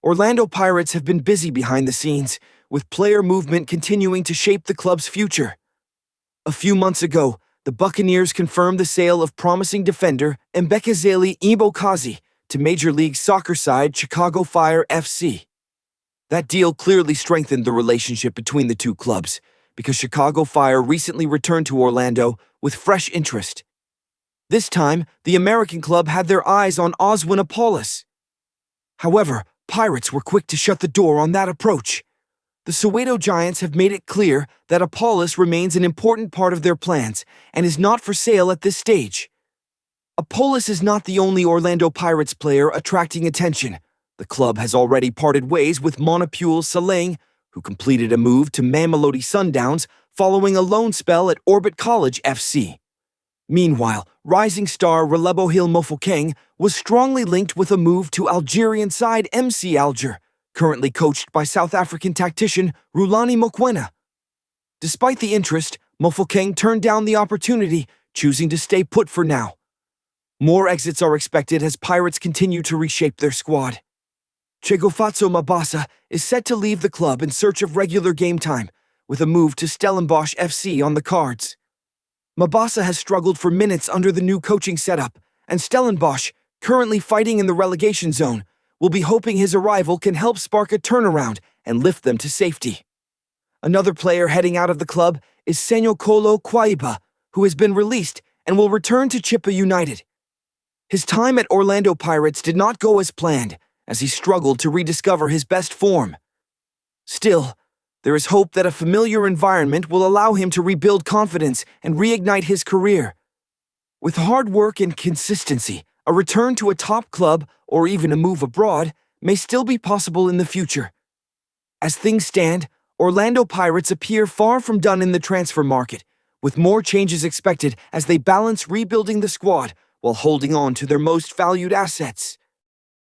Orlando Pirates have been busy behind the scenes, with player movement continuing to shape the club's future. A few months ago, the Buccaneers confirmed the sale of promising defender Mbekezeli Imokazi to Major League Soccer side Chicago Fire FC. That deal clearly strengthened the relationship between the two clubs, because Chicago Fire recently returned to Orlando with fresh interest. This time, the American club had their eyes on Oswin Apollos. However, Pirates were quick to shut the door on that approach. The Soweto Giants have made it clear that Apollos remains an important part of their plans and is not for sale at this stage. Apollos is not the only Orlando Pirates player attracting attention. The club has already parted ways with Monopule Saleng, who completed a move to Mamelodi Sundowns following a loan spell at Orbit College FC. Meanwhile, rising star Relebohile Mofokeng was strongly linked with a move to Algerian side MC Alger, currently coached by South African tactician Rulani Mokoena. Despite the interest, Mofokeng turned down the opportunity, choosing to stay put for now. More exits are expected as Pirates continue to reshape their squad. Chegofatso Mabasa is set to leave the club in search of regular game time, with a move to Stellenbosch FC on the cards. Mabasa has struggled for minutes under the new coaching setup, and Stellenbosch, currently fighting in the relegation zone, will be hoping his arrival can help spark a turnaround and lift them to safety. Another player heading out of the club is Senyokolo Kwaiba, who has been released and will return to Chippa United. His time at Orlando Pirates did not go as planned, as he struggled to rediscover his best form. Still, there is hope that a familiar environment will allow him to rebuild confidence and reignite his career. With hard work and consistency, a return to a top club or even a move abroad may still be possible in the future. As things stand, Orlando Pirates appear far from done in the transfer market, with more changes expected as they balance rebuilding the squad while holding on to their most valued assets.